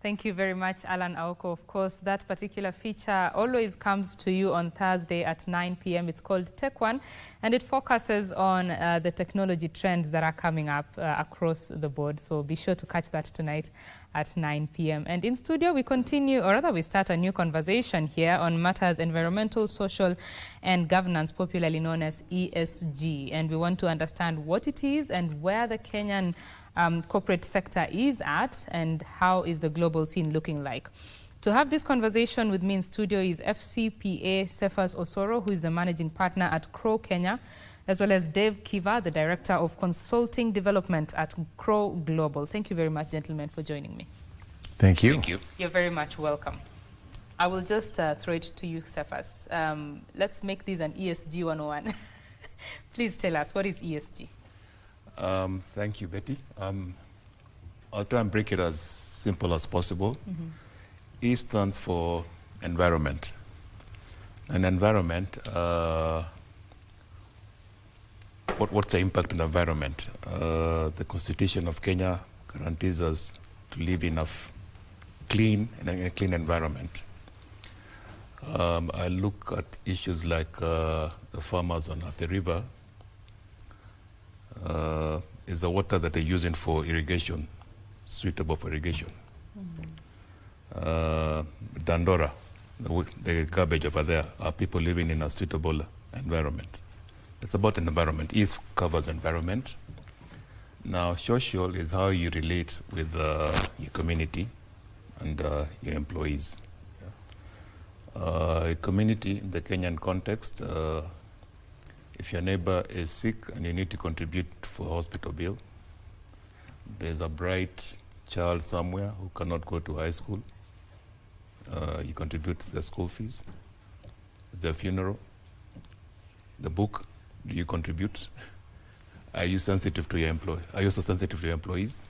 Thank you very much, Alan Aoko. Of course, that particular feature always comes to you on Thursday at 9 p.m. It's called Tech One, and it focuses on the technology trends that are coming up across the board. So be sure to catch that tonight at 9 p.m. And in studio, we continue, or rather we start a new conversation here on matters environmental, social, and governance, popularly known as ESG. And we want to understand what it is and where the Kenyan corporate sector is at, and how is the global scene looking like. To have this conversation with me in studio is FCPA Cephas Osoro, who is the managing partner at Crow Kenya, as well as Dave Kiva, the director of consulting development at Crow Global. Thank you very much, gentlemen, for joining me. Thank you. Thank you. You're very much welcome. I will just throw it to you, Cephas. Let's make this an ESG 101. Please tell us, what is ESG? Thank you, Betty. I'll try and break it as simple as possible. E stands for environment. And environment, what's the impact on the environment? The Constitution of Kenya guarantees us to live in a clean environment. I look at issues like the farmers on the river. Is the water that they're using for irrigation suitable for irrigation? Dandora, the garbage over there, are people living in a suitable environment? It's about an environment. E covers environment. Now, social is how you relate with your community and your employees. Community in the Kenyan context, if your neighbor is sick and you need to contribute for a hospital bill, there's a bright child somewhere who cannot go to high school, you contribute to the school fees, the funeral, the book, do you contribute? Are you sensitive to your employee? Are you also sensitive to your employees?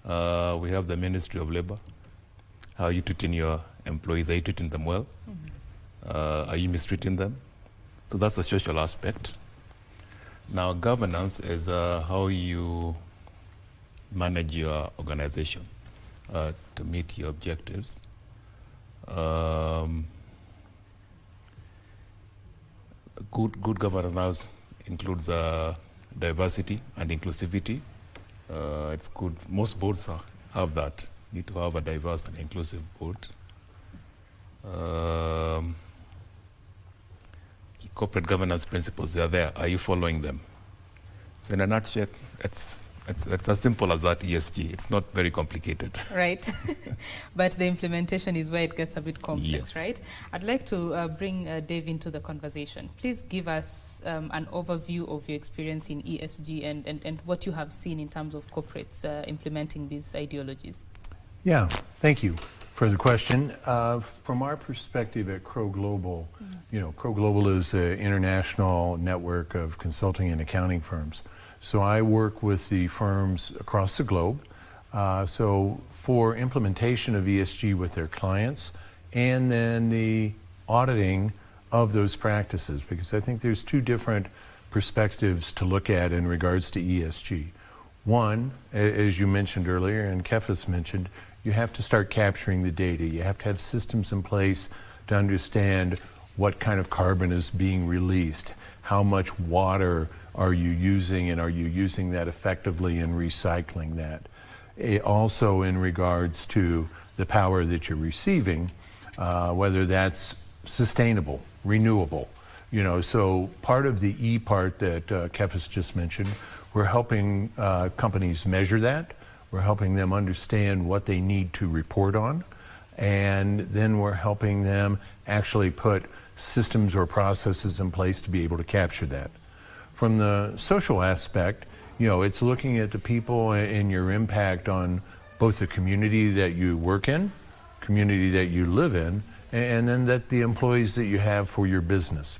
We have the Ministry of Labor. How are you treating your employees? Are you treating them well? Are you mistreating them? So that's the social aspect. Now, governance is how you manage your organization to meet your objectives. Good governance includes diversity and inclusivity. It's good. Most boards have that. Need to have a diverse and inclusive board. Corporate governance principles, they are there. Are you following them? So in a nutshell, it's as simple as that, ESG. It's not very complicated. Right. But the implementation is where it gets a bit complex, yes. Right? I'd like to bring Dave into the conversation. Please give us an overview of your experience in ESG and what you have seen in terms of corporates implementing these ideologies. Yeah, thank you for the question. From our perspective at Crow Global, Crow Global is an international network of consulting and accounting firms. So I work with the firms across the globe. So for implementation of ESG with their clients, and then the auditing of those practices, because I think there's two different perspectives to look at in regards to ESG. One, as you mentioned earlier, and Cephas mentioned, you have to start capturing the data. You have to have systems in place to understand what kind of carbon is being released, how much water are you using, and are you using that effectively and recycling that. Also in regards to the power that you're receiving, whether that's sustainable, renewable. So part of the E part that Cephas just mentioned, we're helping companies measure that. We're helping them understand what they need to report on, and then we're helping them actually put systems or processes in place to be able to capture that. From the social aspect, it's looking at the people and your impact on both the community that you work in, community that you live in, and then the employees that you have for your business.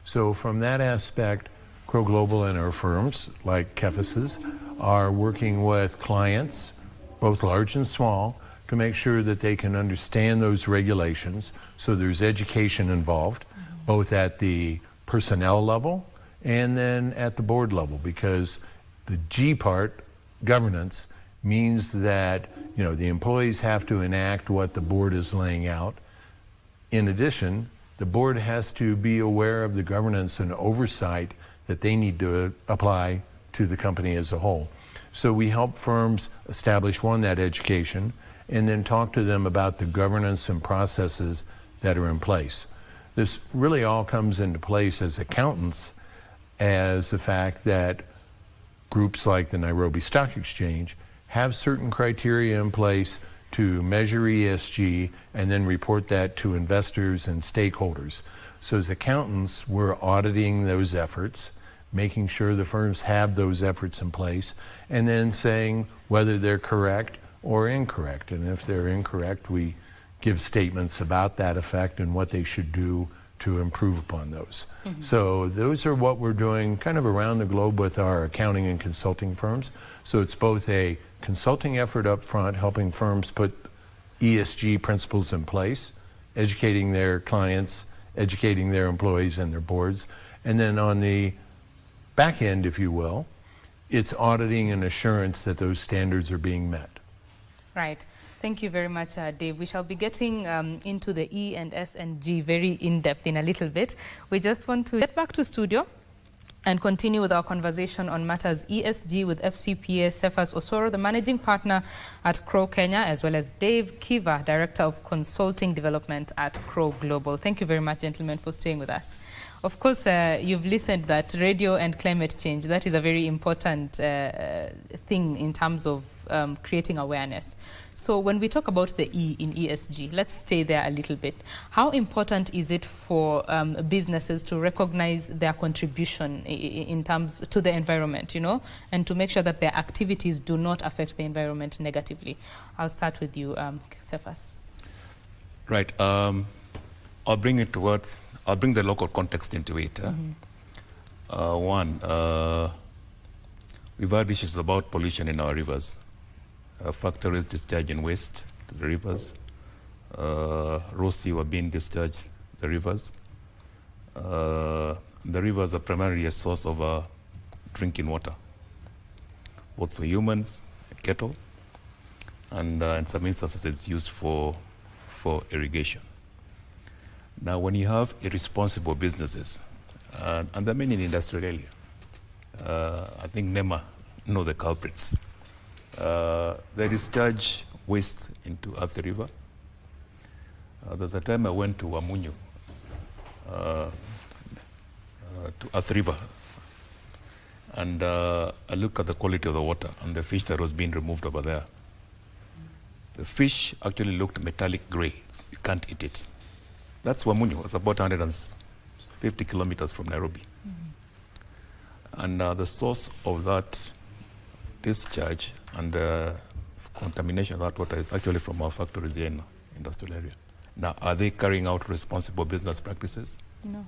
So from that aspect, Crow Global and our firms, like Cephas's, are working with clients, both large and small, to make sure that they can understand those regulations. So there's education involved, both at the personnel level and then at the board level, because the G part, governance, means that, the employees have to enact what the board is laying out. In addition, the board has to be aware of the governance and oversight that they need to apply to the company as a whole. So we help firms establish, one, that education, and then talk to them about the governance and processes that are in place. This really all comes into place as accountants, as the fact that groups like the Nairobi Stock Exchange have certain criteria in place to measure ESG and then report that to investors and stakeholders. So as accountants, we're auditing those efforts, making sure the firms have those efforts in place, and then saying whether they're correct or incorrect. And if they're incorrect, we give statements about that effect and what they should do to improve upon those. So those are what we're doing kind of around the globe with our accounting and consulting firms. So it's both a consulting effort up front, helping firms put ESG principles in place, educating their clients, educating their employees and their boards. And then on the back end, if you will, it's auditing and assurance that those standards are being met. Right. Thank you very much, Dave. We shall be getting into the E and S and G very in-depth in a little bit. We just want to get back to studio and continue with our conversation on matters ESG with FCPA Cephas Osoro, the managing partner at Crow Kenya, as well as Dave Kiva, Director of Consulting Development at Crow Global. Thank you very much, gentlemen, for staying with us. Of course, you've listened that radio and climate change, that is a very important thing in terms of creating awareness. So when we talk about the E in ESG, let's stay there a little bit. How important is it for businesses to recognize their contribution in terms to the environment, and to make sure that their activities do not affect the environment negatively? I'll start with you, Cephas. Right. I'll bring the local context into it. One, we've had issues about pollution in our rivers. Factories discharging waste to the rivers. Raw sewer being discharged to the rivers. The rivers are primarily a source of drinking water, both for humans, cattle, and in some instances it's used for irrigation. Now, when you have irresponsible businesses, and there are many in the industrial area, I think NEMA know the culprits. They discharge waste into Athi River. At the time I went to Wamunyu, to Athi River, and I looked at the quality of the water and the fish that was being removed over there. The fish actually looked metallic gray. You can't eat it. That's Wamunyu. It's about 150 kilometers from Nairobi. And the source of that discharge and contamination of that water is actually from our factories here in the industrial area. Now, are they carrying out responsible business practices? No.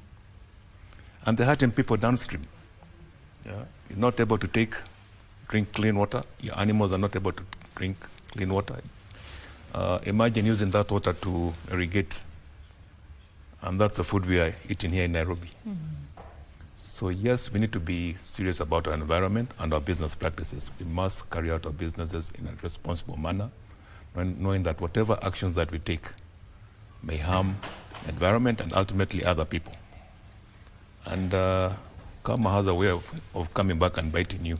And they're hurting people downstream. Yeah? You're not able to drink clean water. Your animals are not able to drink clean water. Imagine using that water to irrigate. And that's the food we are eating here in Nairobi. So yes, we need to be serious about our environment and our business practices. We must carry out our businesses in a responsible manner, knowing that whatever actions that we take may harm the environment and ultimately other people. And karma has a way of coming back and biting you.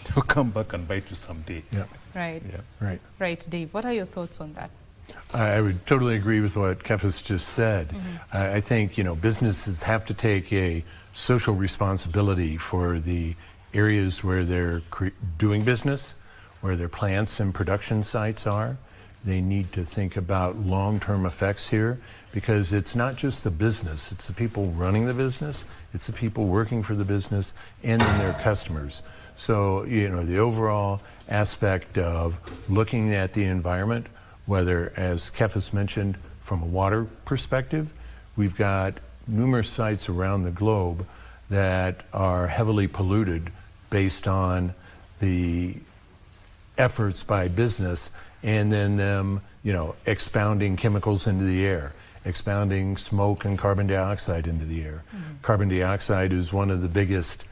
It'll come back and bite you someday. Yeah. Right. Yeah. Right. Right, Dave. What are your thoughts on that? I would totally agree with what Cephas just said. I think, businesses have to take a social responsibility for the areas where they're doing business, where their plants and production sites are. They need to think about long-term effects here, because it's not just the business, it's the people running the business, it's the people working for the business, and then their customers. So, the overall aspect of looking at the environment, whether, as Cephas mentioned, from a water perspective, we've got numerous sites around the globe that are heavily polluted based on the efforts by business, and then them, expounding chemicals into the air, expounding smoke and carbon dioxide into the air. Carbon dioxide is one of the biggest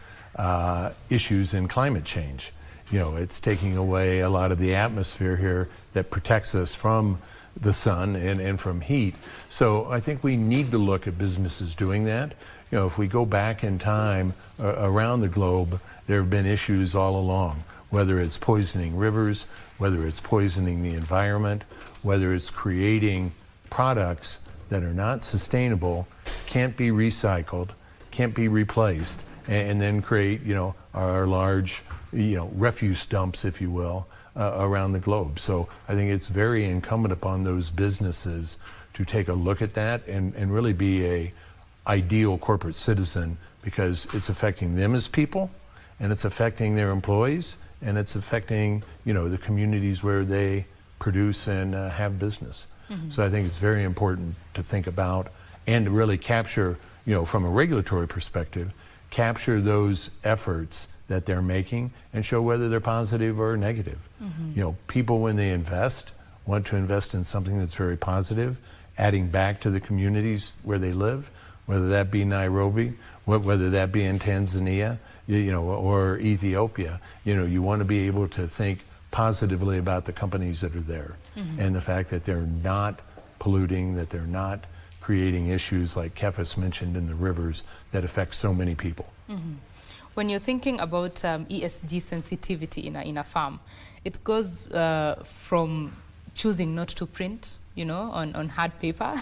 issues in climate change. It's taking away a lot of the atmosphere here that protects us from the sun and from heat. So I think we need to look at businesses doing that. If we go back in time around the globe, there have been issues all along, whether it's poisoning rivers, whether it's poisoning the environment, whether it's creating products that are not sustainable, can't be recycled, can't be replaced, and then create, our large, refuse dumps, if you will, around the globe. So I think it's very incumbent upon those businesses to take a look at that and really be a ideal corporate citizen, because it's affecting them as people, and it's affecting their employees, and it's affecting, the communities where they produce and have business. So I think it's very important to think about and to really capture, from a regulatory perspective, capture those efforts that they're making and show whether they're positive or negative. People, when they invest, want to invest in something that's very positive, adding back to the communities where they live, whether that be Nairobi, whether that be in Tanzania, or Ethiopia. You want to be able to think positively about the companies that are there, and the fact that they're not polluting, that they're not creating issues like Kefas mentioned in the rivers that affect so many people. When you're thinking about ESG sensitivity in a farm, it goes from choosing not to print, on hard paper,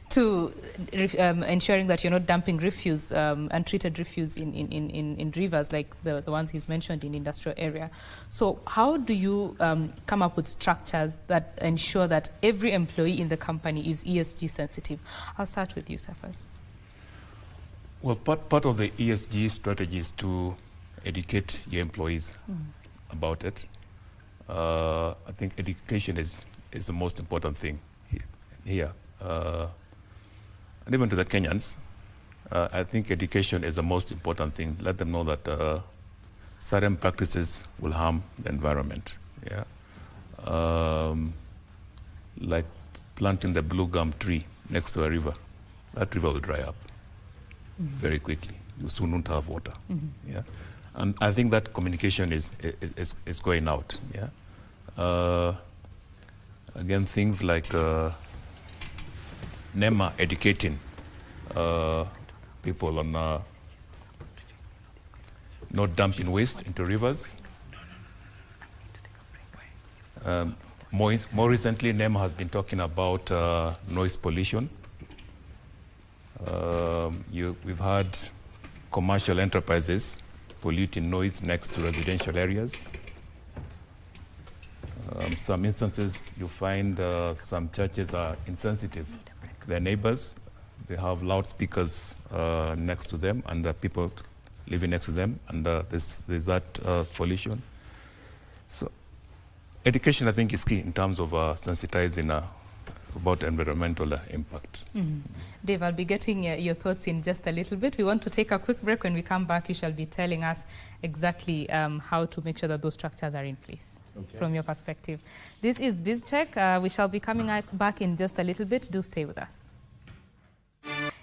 to ensuring that you're not dumping refuse, untreated refuse in rivers like the ones he's mentioned in the industrial area. So how do you come up with structures that ensure that every employee in the company is ESG sensitive? I'll start with you, Cephas. Well, part of the ESG strategy is to educate your employees about it. I think education is the most important thing here. And even to the Kenyans, I think education is the most important thing. Let them know that certain practices will harm the environment. Like planting the blue gum tree next to a river. That river will dry up very quickly. You soon won't have water. And I think that communication is going out. Again, things like NEMA educating people on not dumping waste into rivers. More recently, NEMA has been talking about noise pollution. We've had commercial enterprises polluting noise next to residential areas. Some instances you find some churches are insensitive to their neighbors. They have loudspeakers next to them, and the people living next to them, and there's that pollution. So education, I think, is key in terms of sensitizing about environmental impact. Dave, I'll be getting your thoughts in just a little bit. We want to take a quick break. When we come back, you shall be telling us exactly how to make sure that those structures are in place from your perspective. This is BizCheck. We shall be coming back in just a little bit. Do stay with us.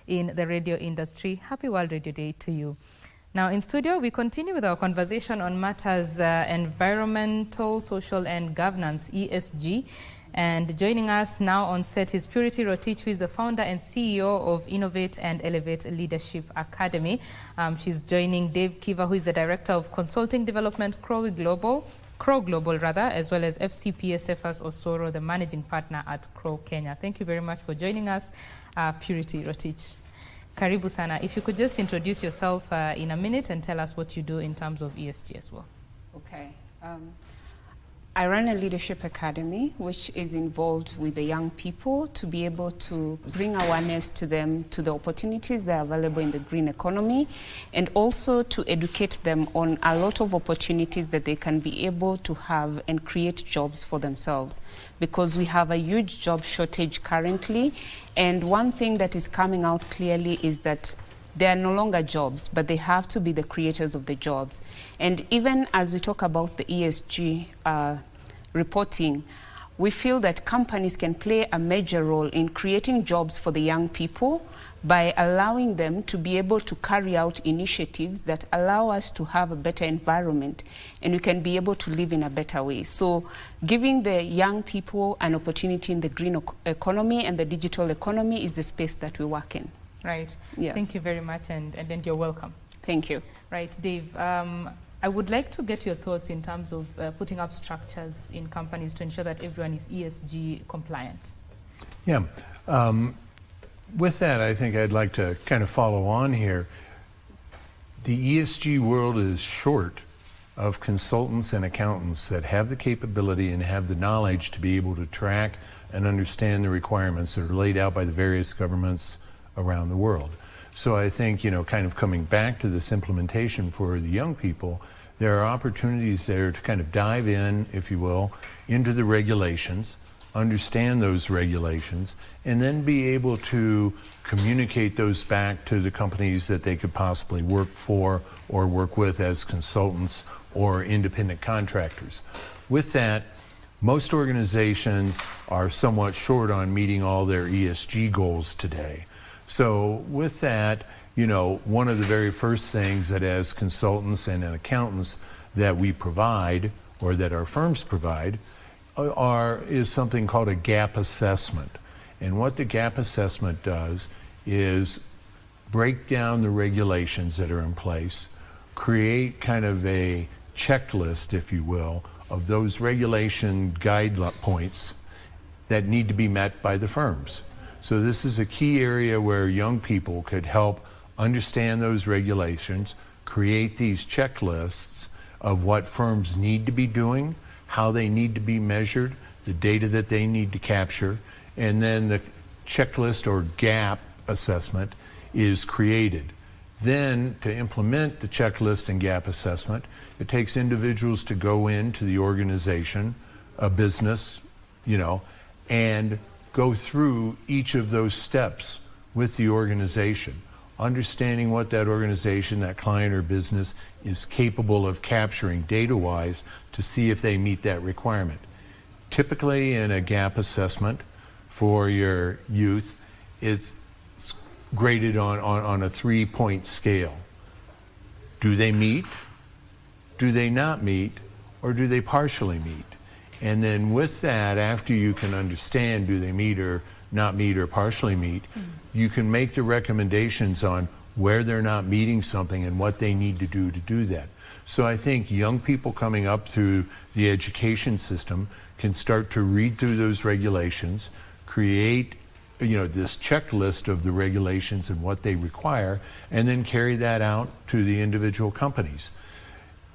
In the radio industry, happy World Radio Day to you. Now in studio, we continue with our conversation on matters environmental, social and governance, ESG. And joining us now on set is Purity Rotich, who is the founder and CEO of Innovate and Elevate Leadership Academy. She's joining Dave Kiva, who is the Director of Consulting Development, Crow Global, as well as FCPA Cephas Osoro, the Managing Partner at Crow Kenya. Thank you very much for joining us, Purity Rotich. Karibu sana. If you could just introduce yourself in a minute and tell us what you do in terms of ESG as well. Okay. I run a leadership academy, which is involved with the young people to be able to bring awareness to them to the opportunities that are available in the green economy, and also to educate them on a lot of opportunities that they can be able to have and create jobs for themselves. Because we have a huge job shortage currently, and one thing that is coming out clearly is that they are no longer jobs, but they have to be the creators of the jobs. And even as we talk about the ESG reporting, we feel that companies can play a major role in creating jobs for the young people by allowing them to be able to carry out initiatives that allow us to have a better environment and we can be able to live in a better way. So giving the young people an opportunity in the green economy and the digital economy is the space that we work in. Right. Yeah. Thank you very much, and you're welcome. Thank you. Right, Dave. I would like to get your thoughts in terms of putting up structures in companies to ensure that everyone is ESG compliant. Yeah. With that, I think I'd like to kind of follow on here. The ESG world is short of consultants and accountants that have the capability and have the knowledge to be able to track and understand the requirements that are laid out by the various governments around the world. So I think, kind of coming back to this implementation for the young people, there are opportunities there to kind of dive in, if you will, into the regulations, understand those regulations, and then be able to communicate those back to the companies that they could possibly work for or work with as consultants or independent contractors. With that, most organizations are somewhat short on meeting all their ESG goals today. So with that, one of the very first things that as consultants and accountants that we provide, or that our firms provide, is something called a gap assessment. And what the gap assessment does is break down the regulations that are in place, create kind of a checklist, if you will, of those regulation guide points that need to be met by the firms. So this is a key area where young people could help understand those regulations, create these checklists of what firms need to be doing, how they need to be measured, the data that they need to capture, and then the checklist or gap assessment is created. Then to implement the checklist and gap assessment, it takes individuals to go into the organization, a business, and go through each of those steps with the organization, understanding what that organization, that client or business is capable of capturing data-wise to see if they meet that requirement. Typically in a gap assessment for your youth, it's graded on a 3-point scale. Do they meet? Do they not meet? Or do they partially meet? And then with that, after you can understand do they meet or not meet or partially meet, you can make the recommendations on where they're not meeting something and what they need to do that. So I think young people coming up through the education system can start to read through those regulations, create this checklist of the regulations and what they require, and then carry that out to the individual companies.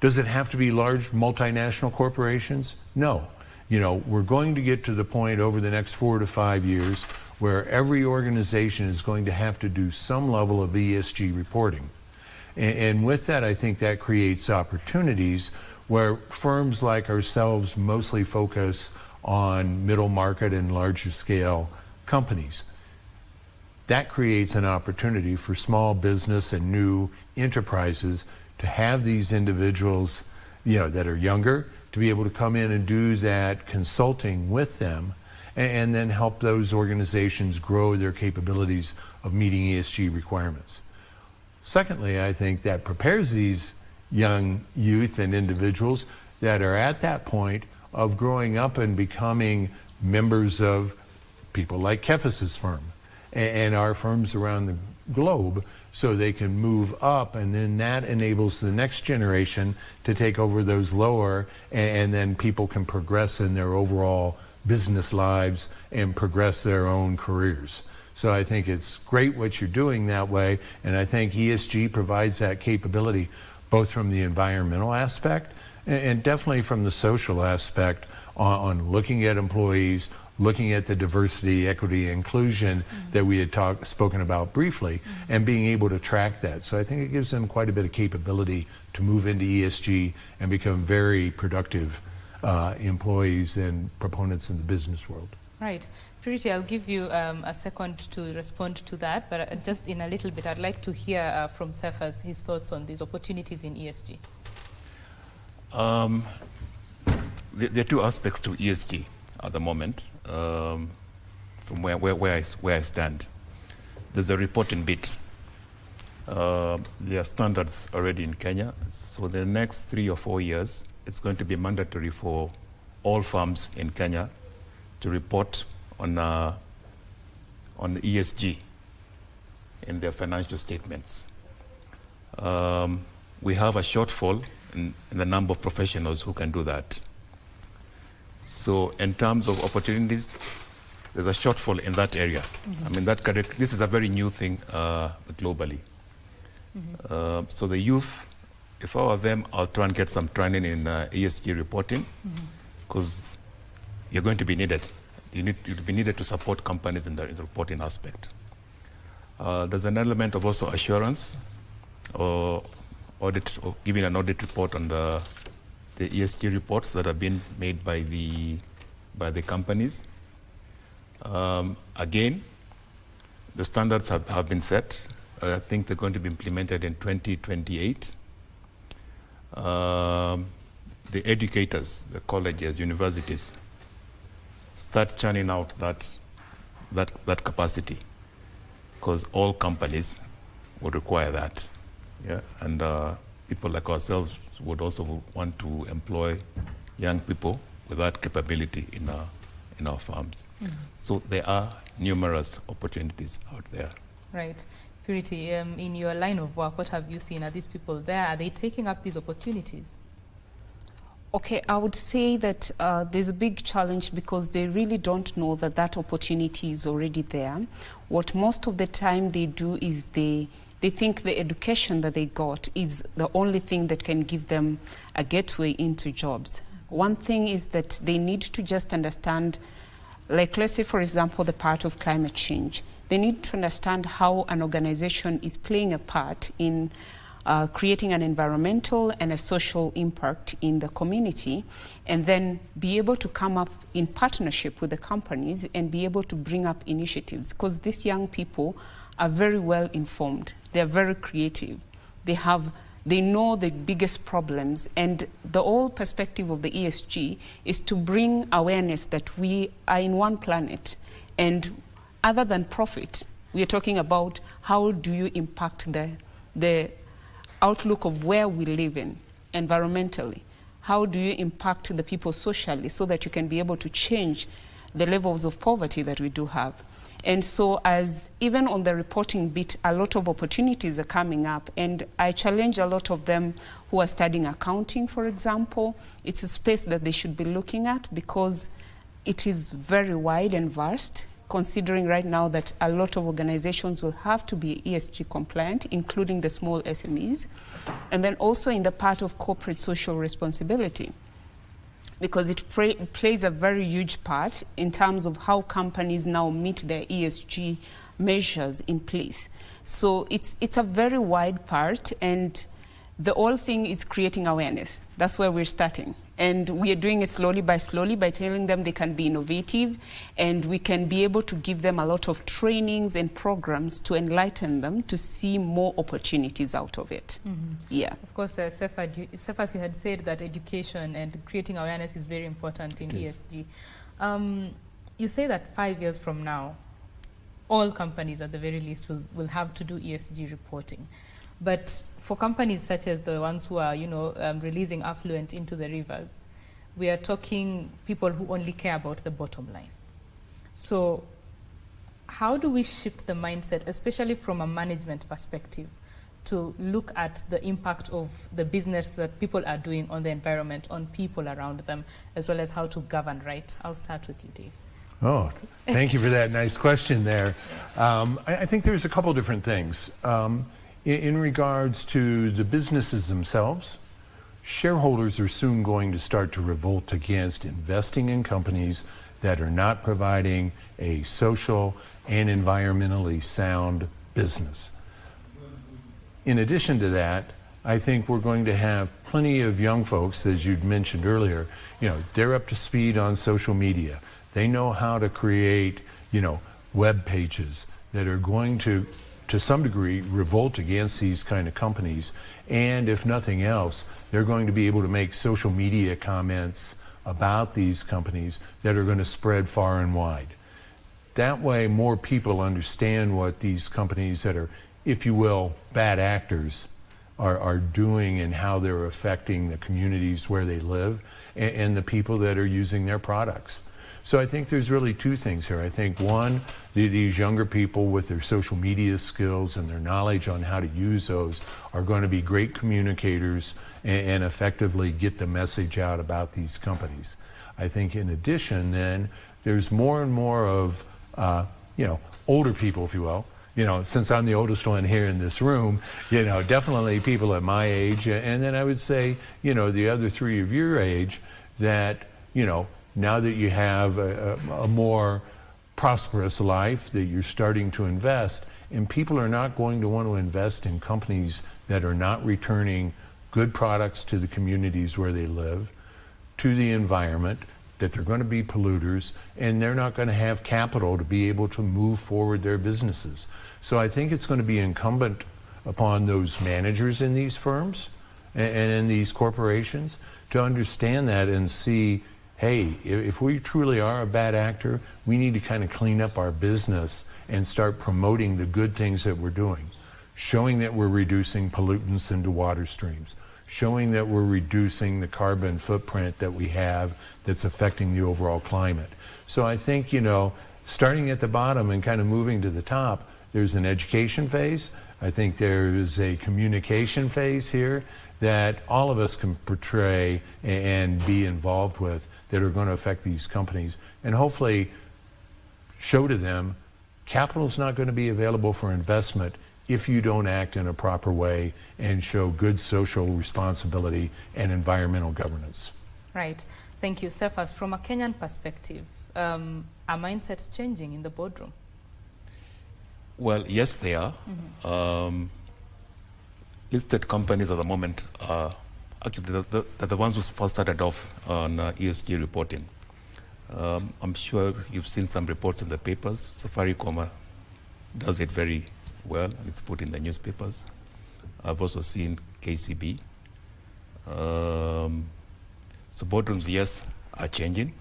Does it have to be large multinational corporations? No. We're going to get to the point over the next 4 to 5 years where every organization is going to have to do some level of ESG reporting. And with that, I think that creates opportunities where firms like ourselves mostly focus on middle market and larger scale companies. That creates an opportunity for small business and new enterprises to have these individuals, that are younger, to be able to come in and do that consulting with them and then help those organizations grow their capabilities of meeting ESG requirements. Secondly, I think that prepares these young youth and individuals that are at that point of growing up and becoming members of people like Kefis's firm and our firms around the globe, so they can move up, and then that enables the next generation to take over those lower, and then people can progress in their overall business lives and progress their own careers. So I think it's great what you're doing that way, and I think ESG provides that capability both from the environmental aspect and definitely from the social aspect on looking at employees, looking at the diversity, equity, inclusion that we had spoken about briefly, and being able to track that. So I think it gives them quite a bit of capability to move into ESG and become very productive employees and proponents in the business world. Right. Purity, I'll give you a second to respond to that, but just in a little bit, I'd like to hear from Cephas his thoughts on these opportunities in ESG. There are two aspects to ESG. at the moment, from where I stand. There's a reporting bit. There are standards already in Kenya. So the next 3 or 4 years, it's going to be mandatory for all firms in Kenya to report on the ESG in their financial statements. We have a shortfall in the number of professionals who can do that. So in terms of opportunities, there's a shortfall in that area. Mm-hmm. I mean, this is a very new thing globally. Mm-hmm. So the youth, if I were them, I'll try and get some training in ESG reporting, because you're going to be needed. You'll be needed to support companies in the reporting aspect. There's an element of also assurance, or audit, or giving an audit report on the ESG reports that have been made by the companies. Again, the standards have been set. I think they're going to be implemented in 2028. The educators, the colleges, universities, start churning out that capacity, because all companies would require that. Yeah, and people like ourselves would also want to employ young people with that capability in our farms. Mm-hmm. So there are numerous opportunities out there. Right. Purity, in your line of work, what have you seen? Are these people there? Are they taking up these opportunities? Okay, I would say that there's a big challenge because they really don't know that that opportunity is already there. What most of the time they do is they think the education that they got is the only thing that can give them a gateway into jobs. One thing is that they need to just understand, like let's say for example the part of climate change. They need to understand how an organization is playing a part in creating an environmental and a social impact in the community, and then be able to come up in partnership with the companies and be able to bring up initiatives, because these young people are very well informed. They're very creative. They know the biggest problems, and the whole perspective of the ESG is to bring awareness that we are in one planet, and other than profit, we are talking about how do you impact the outlook of where we live in environmentally. How do you impact the people socially so that you can be able to change the levels of poverty that we do have? And so as even on the reporting bit, a lot of opportunities are coming up, and I challenge a lot of them who are studying accounting, for example. It's a space that they should be looking at because it is very wide and vast, considering right now that a lot of organizations will have to be ESG compliant, including the small SMEs, and then also in the part of corporate social responsibility, because it plays a very huge part in terms of how companies now meet their ESG measures in place. So it's a very wide part, and the whole thing is creating awareness. That's where we're starting. And we are doing it slowly by telling them they can be innovative, and we can be able to give them a lot of trainings and programs to enlighten them to see more opportunities out of it. Mm-hmm. Yeah. Of course, Cephas, you had said that education and creating awareness is very important in ESG. You say that 5 years from now, all companies at the very least will have to do ESG reporting. But for companies such as the ones who are, releasing affluent into the rivers, we are talking people who only care about the bottom line. So how do we shift the mindset, especially from a management perspective, to look at the impact of the business that people are doing on the environment, on people around them, as well as how to govern right? I'll start with you, Dave. Oh, thank you for that nice question there. I think there's a couple different things. In regards to the businesses themselves, shareholders are soon going to start to revolt against investing in companies that are not providing a social and environmentally sound business. In addition to that, I think we're going to have plenty of young folks, as you'd mentioned earlier, they're up to speed on social media. They know how to create, web pages that are going to some degree, revolt against these kind of companies. And if nothing else, they're going to be able to make social media comments about these companies that are going to spread far and wide. That way, more people understand what these companies that are, if you will, bad actors are doing and how they're affecting the communities where they live and the people that are using their products. So I think there's really two things here. I think one, these younger people with their social media skills and their knowledge on how to use those are going to be great communicators and effectively get the message out about these companies. I think in addition then, there's more and more of, older people, if you will. Since I'm the oldest one here in this room, definitely people at my age, and then I would say, the other three of your age that, now that you have a more prosperous life, that you're starting to invest, and people are not going to want to invest in companies that are not returning good products to the communities where they live, to the environment, that they're going to be polluters, and they're not going to have capital to be able to move forward their businesses. So I think it's going to be incumbent upon those managers in these firms and in these corporations to understand that and see, hey, if we truly are a bad actor, we need to kind of clean up our business and start promoting the good things that we're doing, showing that we're reducing pollutants into water streams, showing that we're reducing the carbon footprint that we have that's affecting the overall climate. So I think, starting at the bottom and kind of moving to the top, there's an education phase. I think there's a communication phase here that all of us can portray and be involved with that are going to affect these companies, and hopefully show to them capital is not going to be available for investment if you don't act in a proper way and show good social responsibility and environmental governance. Right. Thank you. Cephas, from a Kenyan perspective, are mindsets changing in the boardroom? Well, yes, they are. Mm-hmm. Listed companies at the moment are actually the ones who first started off on ESG reporting. I'm sure you've seen some reports in the papers. Safaricom does it very well, and it's put in the newspapers. I've also seen KCB. So boardrooms, yes, are changing.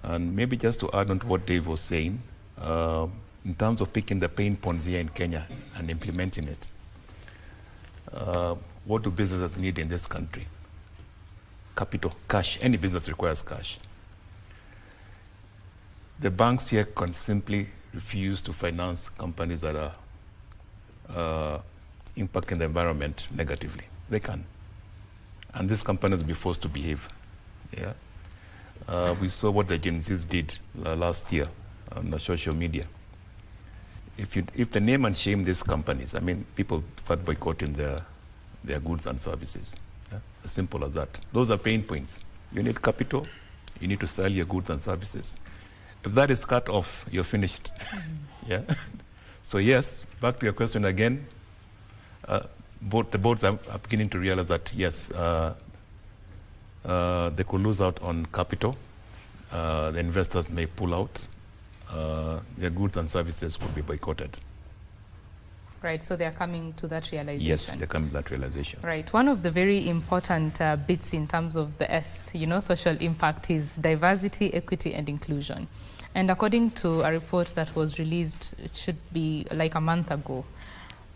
And maybe just to add on to what Dave was saying, in terms of picking the pain points here in Kenya and implementing it, what do businesses need in this country? Capital, cash. Any business requires cash. The banks here can simply refuse to finance companies that are impacting the environment negatively. They can. And these companies will be forced to behave. Yeah. We saw what the Gen Zs did last year on the social media. If they name and shame these companies, people start boycotting their goods and services. Yeah? As simple as that. Those are pain points. You need capital. You need to sell your goods and services. If that is cut off, you're finished. Yeah. So yes, back to your question again. The boards are beginning to realize that yes, they could lose out on capital. The investors may pull out. Their goods and services could be boycotted. Right, so they're coming to that realization. Yes, they're coming to that realization. Right, one of the very important bits in terms of the social impact is diversity, equity, and inclusion. And according to a report that was released, it should be like a month ago,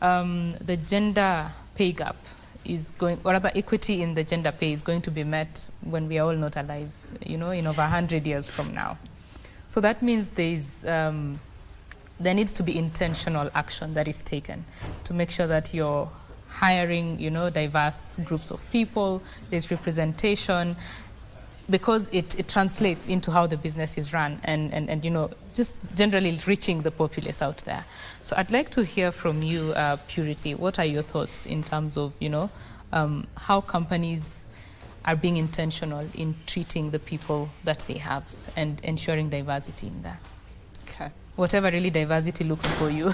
the gender pay gap is going, or rather equity in the gender pay is going to be met when we are all not alive, in over 100 years from now. So that means there needs to be intentional action that is taken to make sure that you're hiring, diverse groups of people, there's representation, because it translates into how the business is run and just generally reaching the populace out there. So I'd like to hear from you, Purity. What are your thoughts in terms of, how companies are being intentional in treating the people that they have and ensuring diversity in there? Okay. Whatever really diversity looks for you,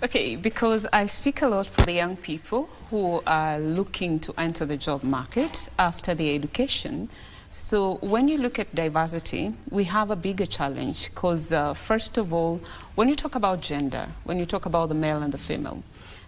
Okay, because I speak a lot for the young people who are looking to enter the job market after their education. So when you look at diversity, we have a bigger challenge because first of all, when you talk about gender, when you talk about the male and the female,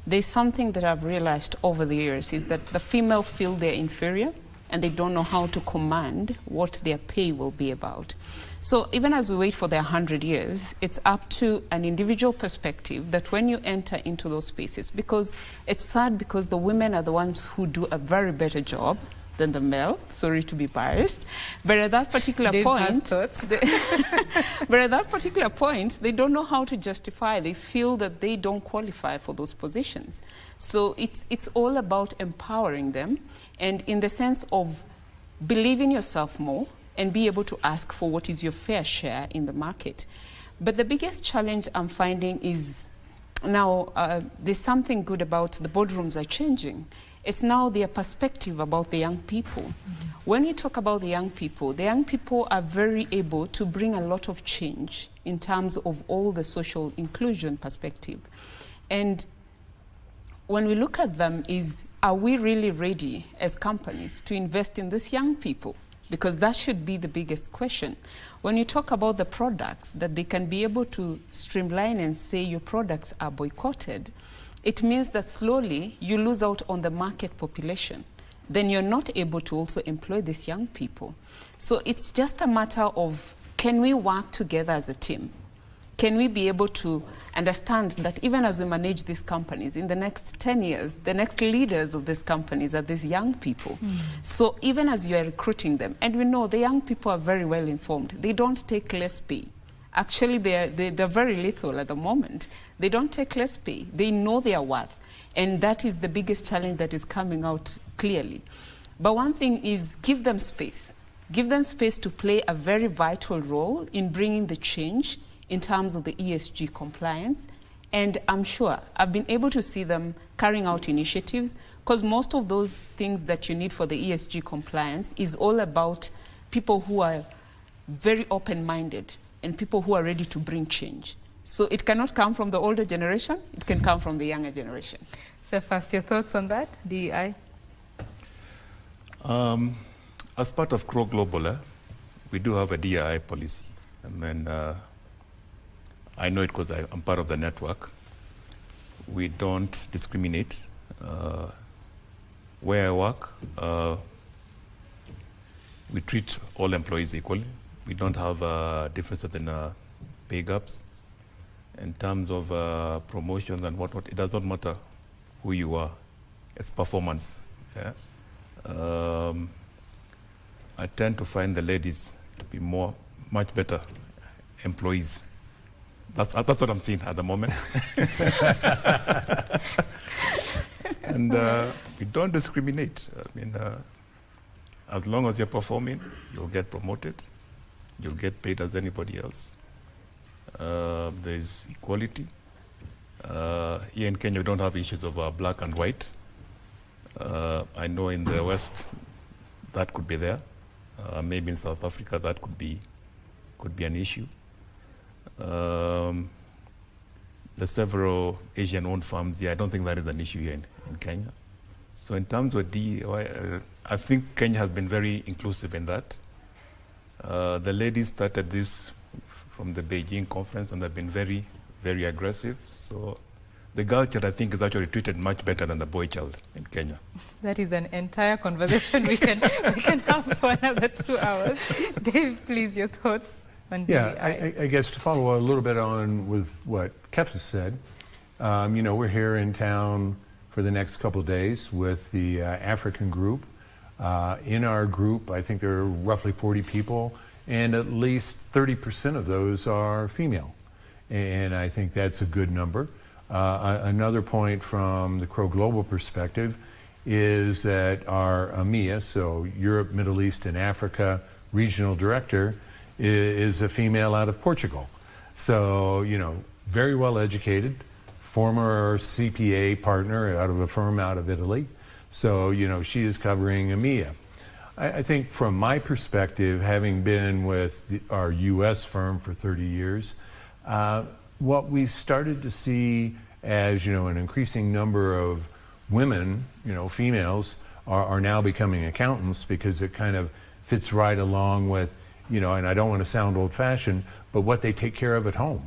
there's something that I've realized over the years is that the female feel they're inferior and they don't know how to command what their pay will be about. So even as we wait for their 100 years, it's up to an individual perspective that when you enter into those spaces, because it's sad because the women are the ones who do a very better job than the male, sorry to be biased, but at that particular point, but at that particular point, they don't know how to justify. They feel that they don't qualify for those positions. So it's all about empowering them, and in the sense of believe in yourself more and be able to ask for what is your fair share in the market. But the biggest challenge I'm finding is now there's something good about the boardrooms are changing. It's now their perspective about the young people. Mm-hmm. When you talk about the young people are very able to bring a lot of change in terms of all the social inclusion perspective. And when we look at them are we really ready as companies to invest in these young people? Because that should be the biggest question. When you talk about the products, that they can be able to streamline and say your products are boycotted, it means that slowly you lose out on the market population. Then you're not able to also employ these young people. So it's just a matter of, can we work together as a team? Can we be able to understand that even as we manage these companies, in the next 10 years, the next leaders of these companies are these young people. So even as you are recruiting them, and we know the young people are very well informed, they don't take less pay. Actually, they're very lethal at the moment. They don't take less pay. They know their worth. And that is the biggest challenge that is coming out clearly. But one thing is give them space. Give them space to play a very vital role in bringing the change in terms of the ESG compliance. And I'm sure I've been able to see them carrying out initiatives, because most of those things that you need for the ESG compliance is all about people who are very open-minded and people who are ready to bring change. So it cannot come from the older generation, it can come from the younger generation. So first, your thoughts on that, DEI? As part of Crow Global, we do have a DEI policy. And I know it because I'm part of the network. We don't discriminate. Where I work, we treat all employees equally. We don't have differences in pay gaps. In terms of promotions and whatnot, it does not matter who you are. It's performance. Yeah? I tend to find the ladies to be much better employees. That's what I'm seeing at the moment. And we don't discriminate. I mean, as long as you're performing, you'll get promoted. You'll get paid as anybody else. There's equality. Here in Kenya, we don't have issues of black and white. I know in the West, that could be there. Maybe in South Africa, that could be an issue. There's several Asian-owned farms here. I don't think that is an issue here in Kenya. So in terms of DEI, I think Kenya has been very inclusive in that. The ladies started this from the Beijing conference and have been very, very aggressive. So the girl child, I think, is actually treated much better than the boy child in Kenya. That is an entire conversation we can have for another 2 hours. Dave, please, your thoughts on DEI. Yeah, I guess to follow a little bit on with what Kefas said, we're here in town for the next couple of days with the African group. In our group, I think there are roughly 40 people, and at least 30% of those are female. And I think that's a good number. Another point from the Crow Global perspective is that our EMEA, so Europe, Middle East, and Africa regional director, is a female out of Portugal. So, very well educated, former CPA partner out of a firm out of Italy. So, she is covering EMEA. I think from my perspective, having been with our US firm for 30 years, what we started to see as, an increasing number of women, females, are now becoming accountants, because it kind of fits right along with, and I don't want to sound old-fashioned, but what they take care of at home,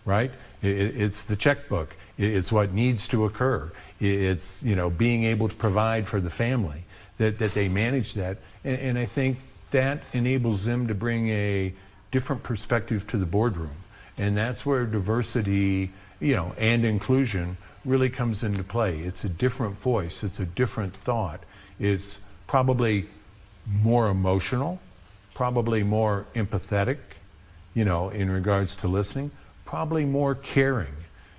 right? It's the checkbook. It's what needs to occur. It's, being able to provide for the family. that they manage that. And I think that enables them to bring a different perspective to the boardroom. And that's where diversity, and inclusion really comes into play. It's a different voice, it's a different thought. It's probably more emotional, probably more empathetic, in regards to listening, probably more caring.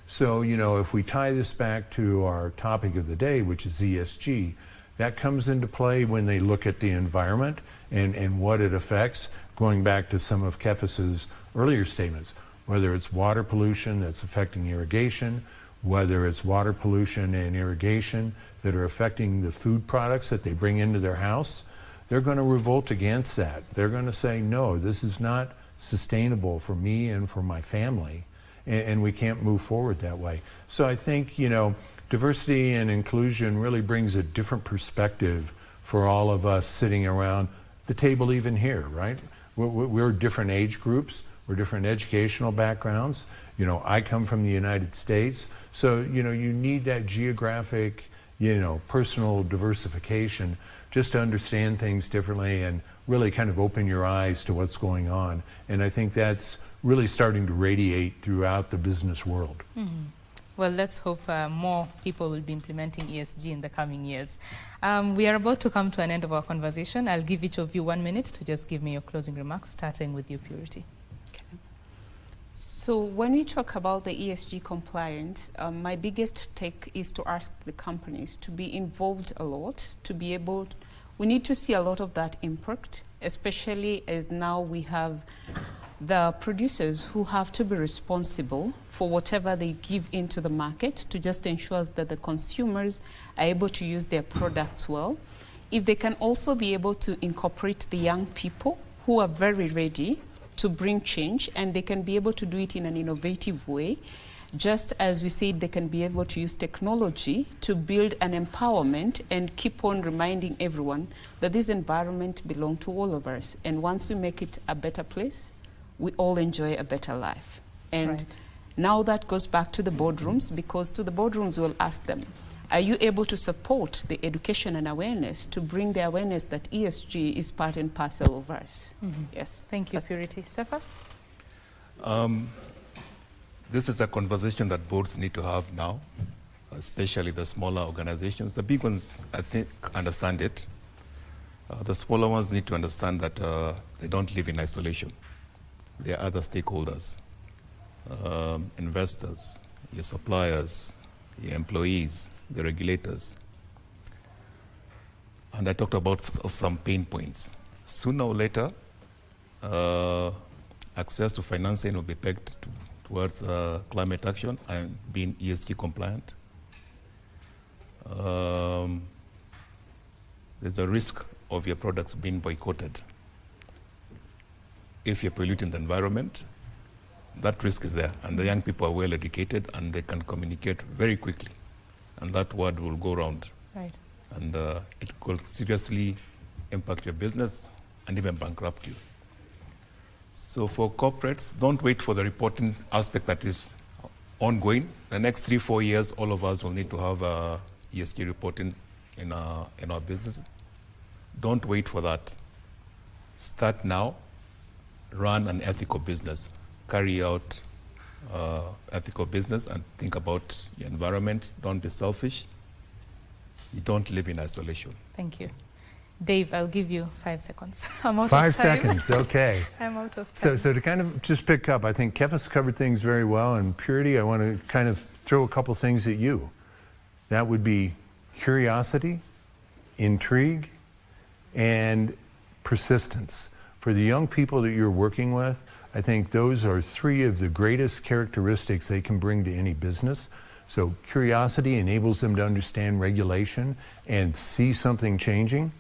So, if we tie this back to our topic of the day, which is ESG, that comes into play when they look at the environment and what it affects, going back to some of Kefis's earlier statements, whether it's water pollution that's affecting irrigation, whether it's water pollution and irrigation that are affecting the food products that they bring into their house, they're going to revolt against that. They're going to say, no, this is not sustainable for me and for my family, and we can't move forward that way. So I think, diversity and inclusion really brings a different perspective for all of us sitting around the table, even here, right? We're different age groups, we're different educational backgrounds. I come from the United States, so you need that geographic, personal diversification just to understand things differently and really kind of open your eyes to what's going on. And I think that's really starting to radiate throughout the business world. Mm-hmm. Well, let's hope more people will be implementing ESG in the coming years. We are about to come to an end of our conversation. I'll give each of you 1 minute to just give me your closing remarks, starting with you, Purity. So when we talk about the ESG compliance, my biggest take is to ask the companies to be involved a lot, to be able to, we need to see a lot of that impact, especially as now we have the producers who have to be responsible for whatever they give into the market to just ensure that the consumers are able to use their products well. If they can also be able to incorporate the young people who are very ready to bring change, and they can be able to do it in an innovative way, just as we said, they can be able to use technology to build an empowerment and keep on reminding everyone that this environment belongs to all of us. And once we make it a better place, we all enjoy a better life. And Right. now that goes back to the boardrooms, because to the boardrooms we'll ask them, are you able to support the education and awareness to bring the awareness that ESG is part and parcel of us? Mm-hmm. Yes. Thank you, Purity. Cephas? This is a conversation that boards need to have now, especially the smaller organizations. The big ones, I think, understand it. The smaller ones need to understand that they don't live in isolation. There are other stakeholders, investors, your suppliers, your employees, the regulators. And I talked about some pain points. Sooner or later, access to financing will be pegged towards climate action and being ESG compliant. There's a risk of your products being boycotted. If you're polluting the environment, that risk is there, and the young people are well educated and they can communicate very quickly, and that word will go around. Right. And it could seriously impact your business and even bankrupt you. So for corporates, don't wait for the reporting aspect that is ongoing. The next 3-4 years, all of us will need to have ESG reporting in our business. Don't wait for that. Start now. Run an ethical business. Carry out ethical business and think about your environment. Don't be selfish. You don't live in isolation. Thank you. Dave, I'll give you 5 seconds. I'm out 5 of time. seconds, okay. I'm out of time. So to kind of just pick up, I think Kefis covered things very well, and Purity, I want to kind of throw a couple things at you. That would be curiosity, intrigue, and persistence. For the young people that you're working with, I think those are 3 of the greatest characteristics they can bring to any business. So curiosity enables them to understand regulation and see something changing.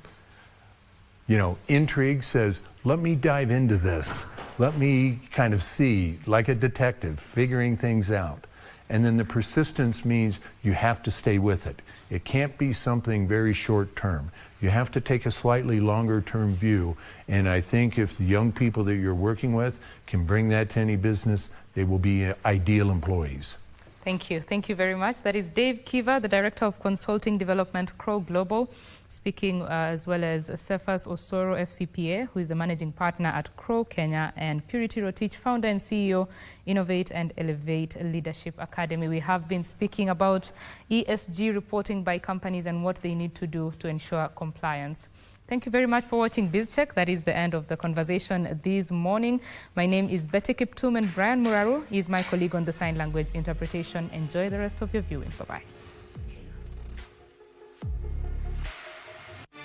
Intrigue says, let me dive into this. Let me kind of see, like a detective, figuring things out. And then the persistence means you have to stay with it. It can't be something very short term. You have to take a slightly longer term view. And I think if the young people that you're working with can bring that to any business, they will be ideal employees. Thank you. Thank you very much. That is Dave Kiva, the Director of Consulting Development, Crow Global, speaking as well as Cephas Osoro, FCPA, who is the Managing Partner at Crow Kenya, and Purity Rotich, Founder and CEO, Innovate and Elevate Leadership Academy. We have been speaking about ESG reporting by companies and what they need to do to ensure compliance. Thank you very much for watching BizCheck. That is the end of the conversation this morning. My name is Betty Kiptum, and Brian Muraru is my colleague on the sign language interpretation. Enjoy the rest of your viewing. Bye-bye.